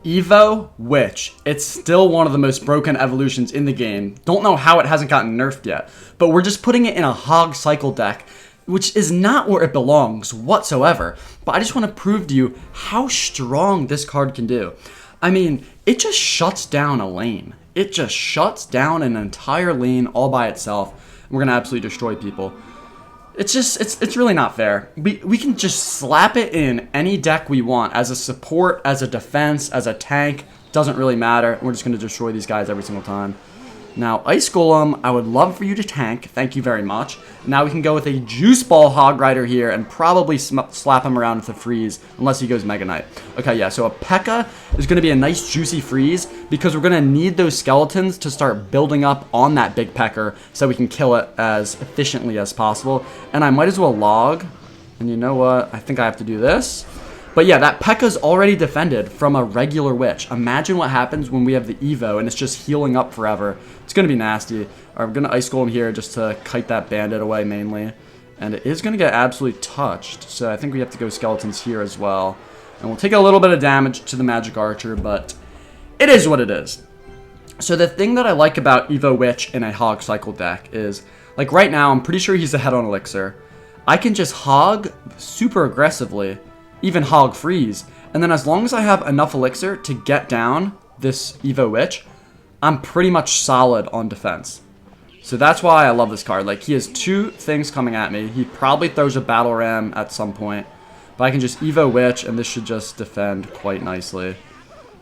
Evo Witch. It's still one of the most broken evolutions in the game. Don't know how it hasn't gotten nerfed yet, but we're just putting it in a hog cycle deck, which is not where it belongs whatsoever. But I just want to prove to you how strong this card can do. I mean, it just shuts down a lane. It just shuts down an entire lane all by itself. We're going to absolutely destroy people. It's really not fair. We can just slap it in any deck we want as a support, as a defense, as a tank. Doesn't really matter. We're just going to destroy these guys every single time. Now, Ice Golem, I would love for you to tank. Thank you very much. Now we can go with a Juice Ball Hog Rider here and probably slap him around with a freeze, unless he goes Mega Knight. Okay, yeah, so a P.E.K.K.A. is going to be a nice juicy freeze because we're going to need those skeletons to start building up on that big Pecker so we can kill it as efficiently as possible. And I might as well log. And you know what? I think I have to do this. But yeah, that P.E.K.K.A.'s already defended from a regular Witch. Imagine what happens when we have the Evo and it's just healing up forever. It's going to be nasty. All right, we're going to Ice Golem here just to kite that bandit away mainly. And it is going to get absolutely touched. So I think we have to go skeletons here as well. And we'll take a little bit of damage to the Magic Archer, but it is what it is. So the thing that I like about Evo Witch in a Hog Cycle deck is, like right now, I'm pretty sure he's ahead on Elixir. I can just Hog super aggressively, even Hog Freeze, and then as long as I have enough Elixir to get down this Evo Witch, I'm pretty much solid on defense. So that's why I love this card. Like, he has two things coming at me. He probably throws a Battle Ram at some point, but I can just Evo Witch, and this should just defend quite nicely.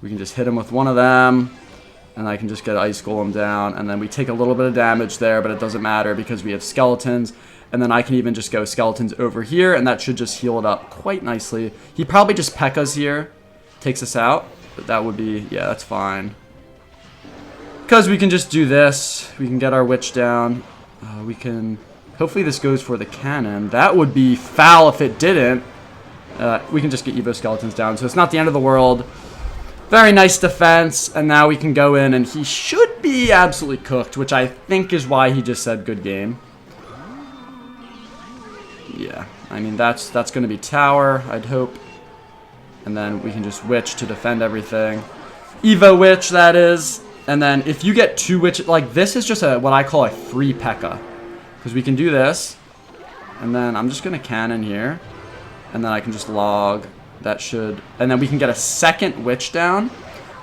We can just hit him with one of them, and I can just get Ice Golem down, and then we take a little bit of damage there, but it doesn't matter because we have skeletons. And then I can even just go skeletons over here, and that should just heal it up quite nicely. He probably just P.E.K.K.A.s here, takes us out, but that would be, yeah, that's fine. Because we can just do this. We can get our Witch down. We can, hopefully this goes for the cannon. That would be foul if it didn't. We can just get Evo skeletons down, so it's not the end of the world. Very nice defense, and now we can go in, and he should be absolutely cooked, which I think is why he just said good game. Yeah, I mean, that's going to be tower, I'd hope. And then we can just Witch to defend everything. Evo Witch, that is. And then if you get two Witch, like this is just what I call a free P.E.K.K.A. Because we can do this. And then I'm just going to cannon here. And then I can just log. That should... And then we can get a second Witch down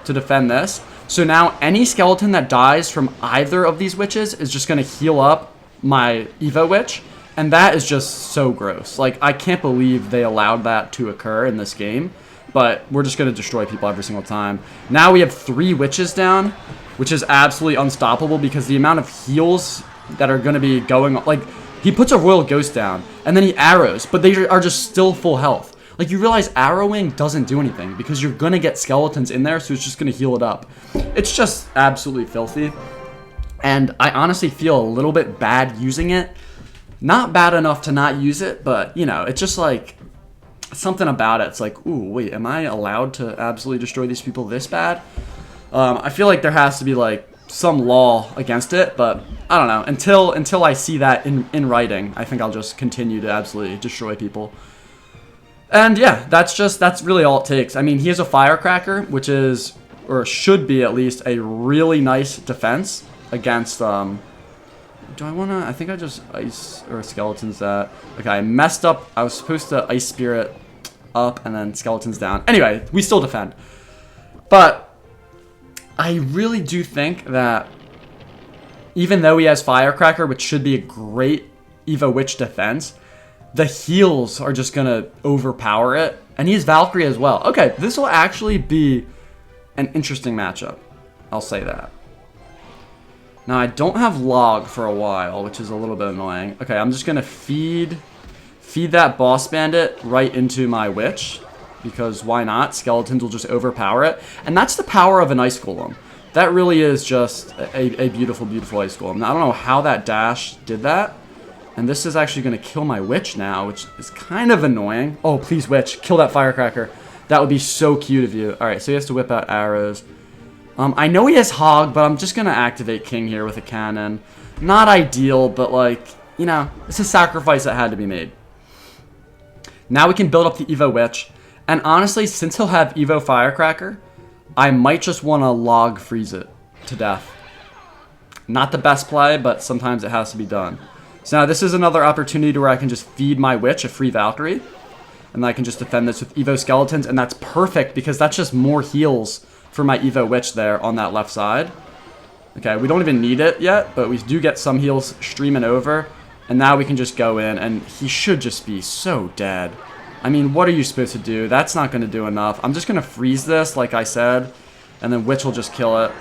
to defend this. So now any skeleton that dies from either of these Witches is just going to heal up my Evo Witch. And that is just so gross. Like, I can't believe they allowed that to occur in this game. But we're just going to destroy people every single time. Now we have 3 Witches down, which is absolutely unstoppable because the amount of heals that are going to be going... Like, he puts a Royal Ghost down, and then he arrows, but they are just still full health. Like, you realize arrowing doesn't do anything because you're going to get skeletons in there, so it's just going to heal it up. It's just absolutely filthy. And I honestly feel a little bit bad using it. Not bad enough to not use it, but, you know, it's just like something about it. It's like, ooh, wait, am I allowed to absolutely destroy these people this bad? I feel like there has to be, like, some law against it, but I don't know. Until I see that in writing, I think I'll just continue to absolutely destroy people. And, yeah, that's really all it takes. I mean, he has a Firecracker, which is, or should be at least, a really nice defense against, do I want to... I think I just Ice or Skeletons that. Okay, I messed up. I was supposed to Ice Spirit up and then Skeletons down. Anyway, we still defend. But I really do think that even though he has Firecracker, which should be a great Evo Witch defense, the heals are just going to overpower it. And he has Valkyrie as well. Okay, this will actually be an interesting matchup. I'll say that. Now, I don't have log for a while, which is a little bit annoying. Okay, I'm just going to feed that boss bandit right into my Witch, because why not? Skeletons will just overpower it. And that's the power of an Ice Golem. That really is just a beautiful, beautiful Ice Golem. Now, I don't know how that dash did that. And this is actually going to kill my Witch now, which is kind of annoying. Oh, please, Witch, kill that Firecracker. That would be so cute of you. All right, so he has to whip out arrows. I know he has Hog, but I'm just going to activate King here with a cannon. Not ideal, but, like, you know, it's a sacrifice that had to be made. Now we can build up the Evo Witch. And honestly, since he'll have Evo Firecracker, I might just want to log freeze it to death. Not the best play, but sometimes it has to be done. So now this is another opportunity where I can just feed my witch a free Valkyrie. And I can just defend this with Evo Skeletons. And that's perfect because that's just more heals for my Evo Witch there on that left side. Okay, we don't even need it yet, but we do get some heals streaming over. And now we can just go in, and he should just be so dead. I mean, what are you supposed to do? That's not going to do enough. I'm just going to freeze this, like I said, and then Witch will just kill it.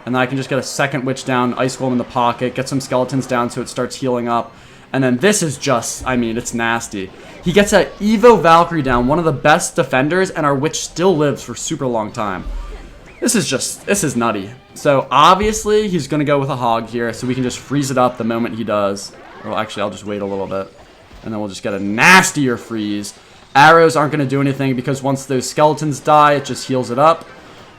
And then I can just get a second Witch down, Ice Golem in the pocket, get some Skeletons down so it starts healing up. And then this is just, I mean, it's nasty. He gets that Evo Valkyrie down, one of the best defenders, and our Witch still lives for a super long time. This is nutty. So obviously he's going to go with a hog here, so we can just freeze it up the moment he does. Well, actually, I'll just wait a little bit, and then we'll just get a nastier freeze. Arrows aren't going to do anything because once those Skeletons die, it just heals it up.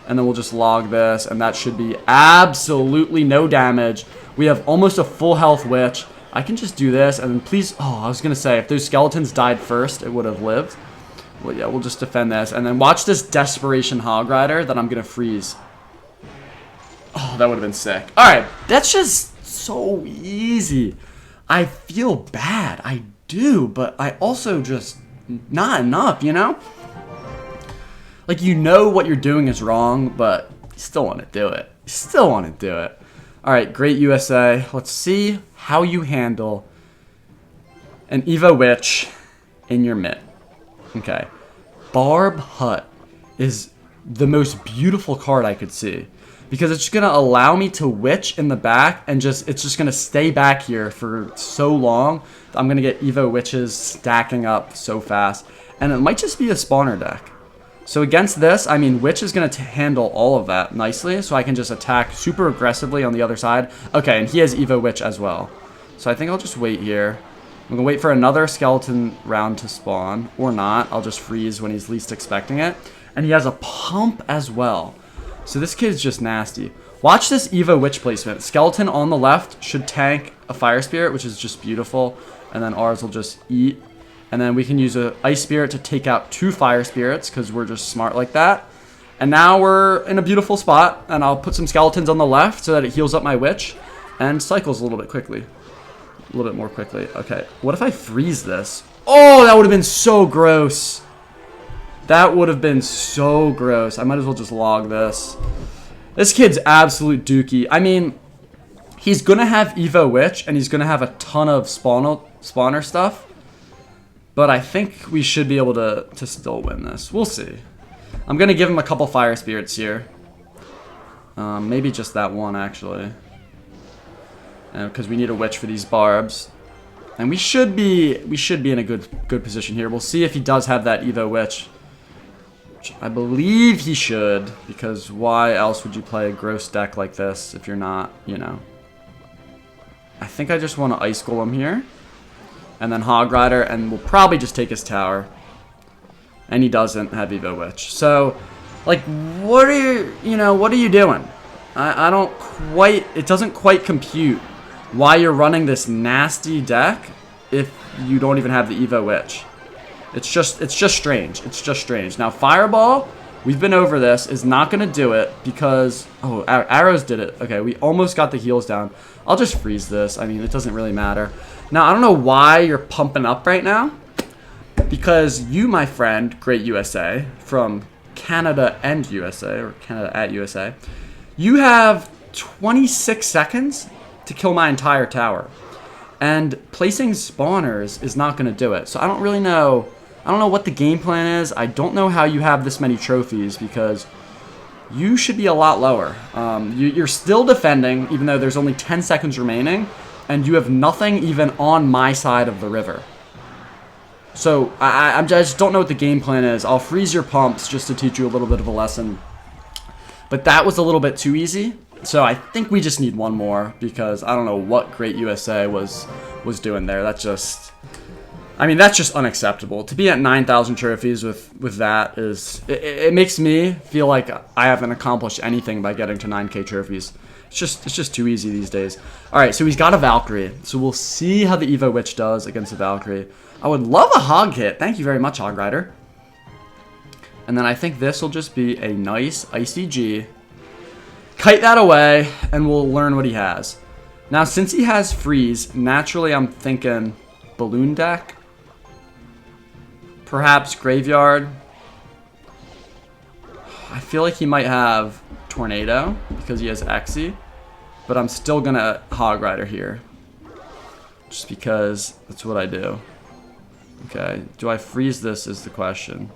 And then we'll just log this, and that should be absolutely no damage. We have almost a full health Witch. I can just do this, and then please... Oh, I was going to say, if those Skeletons died first, it would have lived. Well, yeah, we'll just defend this. And then watch this Desperation Hog Rider that I'm going to freeze. Oh, that would have been sick. Alright, that's just so easy. I feel bad. I do, but I also just... Not enough, you know? Like, you know what you're doing is wrong, but you still want to do it. You still want to do it. All right, great USA. Let's see how you handle an Evo Witch in your mid. Okay. Barb Hut is the most beautiful card I could see because it's going to allow me to Witch in the back and it's just going to stay back here for so long. I'm going to get Evo Witches stacking up so fast. And it might just be a spawner deck. So against this, I mean, Witch is going to handle all of that nicely, so I can just attack super aggressively on the other side. Okay, and he has Evo Witch as well. So I think I'll just wait here. I'm going to wait for another skeleton round to spawn, or not. I'll just freeze when he's least expecting it. And he has a pump as well. So this kid is just nasty. Watch this Evo Witch placement. Skeleton on the left should tank a Fire Spirit, which is just beautiful. And then ours will just eat. And then we can use an Ice Spirit to take out 2 Fire Spirits because we're just smart like that. And now we're in a beautiful spot. And I'll put some Skeletons on the left so that it heals up my Witch. And cycles a little bit quickly. A little bit more quickly. Okay, what if I freeze this? Oh, that would have been so gross. That would have been so gross. I might as well just log this. This kid's absolute dookie. I mean, he's going to have Evo Witch. And he's going to have a ton of spawner stuff. But I think we should be able to still win this. We'll see. I'm going to give him a couple Fire Spirits here. Maybe just that one, actually. Because we need a Witch for these barbs. And we should be in a good position here. We'll see if he does have that Evo Witch. Which I believe he should. Because why else would you play a gross deck like this if you're not, you know. I think I just want to Ice Golem here. And then Hog Rider, and we'll probably just take his tower. And he doesn't have Evo Witch. So, like, what are you doing? I don't quite, it doesn't quite compute why you're running this nasty deck if you don't even have the Evo Witch. It's just strange. It's just strange. Now, Fireball, we've been over this, is not going to do it because, oh, Arrows did it. Okay, we almost got the heals down. I'll just freeze this. I mean, it doesn't really matter. Now, I don't know why you're pumping up right now. Because you, my friend, Great USA, from Canada and USA, or Canada at USA, you have 26 seconds to kill my entire tower. And placing spawners is not going to do it. So I don't really know. I don't know what the game plan is. I don't know how you have this many trophies because you should be a lot lower. You're still defending, even though there's only 10 seconds remaining. And you have nothing even on my side of the river. So, I just don't know what the game plan is. I'll freeze your pumps just to teach you a little bit of a lesson. But that was a little bit too easy. So, I think we just need one more. Because I don't know what Great USA was doing there. That's just... I mean, that's just unacceptable. To be at 9,000 trophies with that is... It makes me feel like I haven't accomplished anything by getting to 9K trophies. It's just too easy these days. Alright, so he's got a Valkyrie. So we'll see how the Evo Witch does against the Valkyrie. I would love a Hog hit. Thank you very much, Hog Rider. And then I think this will just be a nice ICG. Kite that away, and we'll learn what he has. Now, since he has freeze, naturally I'm thinking balloon deck. Perhaps graveyard. I feel like he might have tornado because he has Xy. But I'm still going to Hog Rider here. Just because that's what I do. Okay, do I freeze this is the question.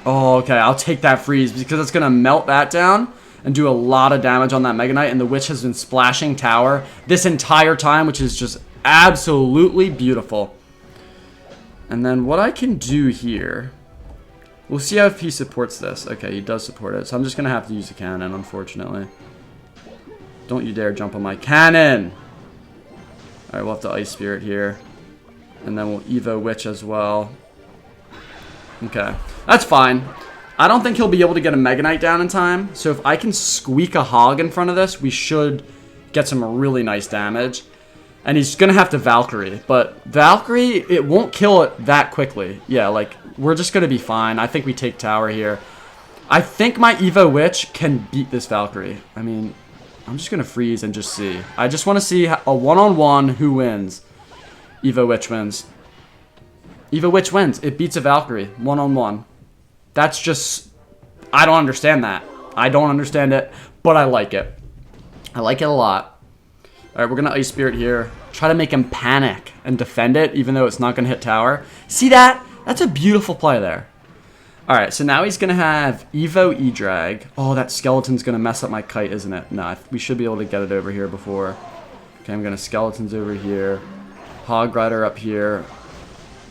Oh, okay, I'll take that freeze because it's going to melt that down and do a lot of damage on that Mega Knight. And the Witch has been splashing tower this entire time, which is just absolutely beautiful. And then what I can do here, we'll see if he supports this. Okay, he does support it, so I'm just going to have to use a cannon, unfortunately. Don't you dare jump on my cannon! Alright, we'll have to Ice Spirit here. And then we'll Evo Witch as well. Okay, that's fine. I don't think he'll be able to get a Mega Knight down in time. So if I can squeak a Hog in front of this, we should get some really nice damage. And he's going to have to Valkyrie. But Valkyrie, it won't kill it that quickly. Yeah, like, we're just going to be fine. I think we take tower here. I think my Evo Witch can beat this Valkyrie. I mean, I'm just going to freeze and just see. I just want to see a one-on-one who wins. Evo Witch wins. Evo Witch wins. It beats a Valkyrie. One-on-one. That's just... I don't understand that. I don't understand it, but I like it. I like it a lot. Alright, we're going to Ice Spirit here. Try to make him panic and defend it, even though it's not going to hit tower. See that? That's a beautiful play there. Alright, so now he's going to have Evo E-Drag. Oh, that skeleton's going to mess up my kite, isn't it? No, we should be able to get it over here before. Okay, I'm going to skeletons over here. Hog Rider up here.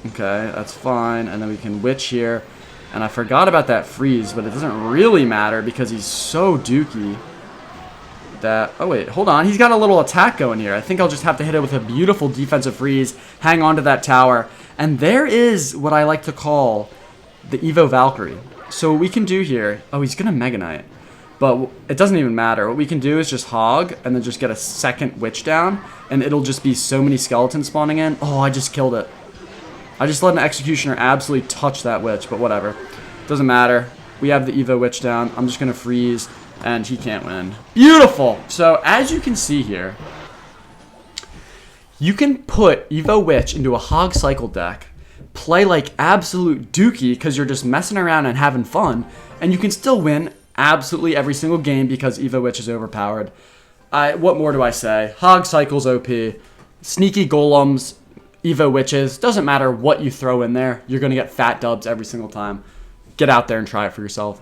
Okay, that's fine. And then we can Witch here. And I forgot about that freeze, but it doesn't really matter because he's so dookie that... Oh, wait, hold on. He's got a little attack going here. I think I'll just have to hit it with a beautiful defensive freeze, hang on to that tower. And there is what I like to call the Evo Valkyrie. So what we can do here... Oh, he's going to Mega Knight. But it doesn't even matter. What we can do is just Hog and then just get a second Witch down. And it'll just be so many skeletons spawning in. Oh, I just killed it. I just let an Executioner absolutely touch that Witch, but whatever. Doesn't matter. We have the Evo Witch down. I'm just going to freeze, and he can't win. Beautiful! So, as you can see here, you can put Evo Witch into a Hog Cycle deck, play like absolute dookie because you're just messing around and having fun, and you can still win absolutely every single game because Evo Witch is overpowered. What more do I say? Hog Cycle's OP. Sneaky Golems, Evo Witches, doesn't matter what you throw in there, you're going to get fat dubs every single time. Get out there and try it for yourself.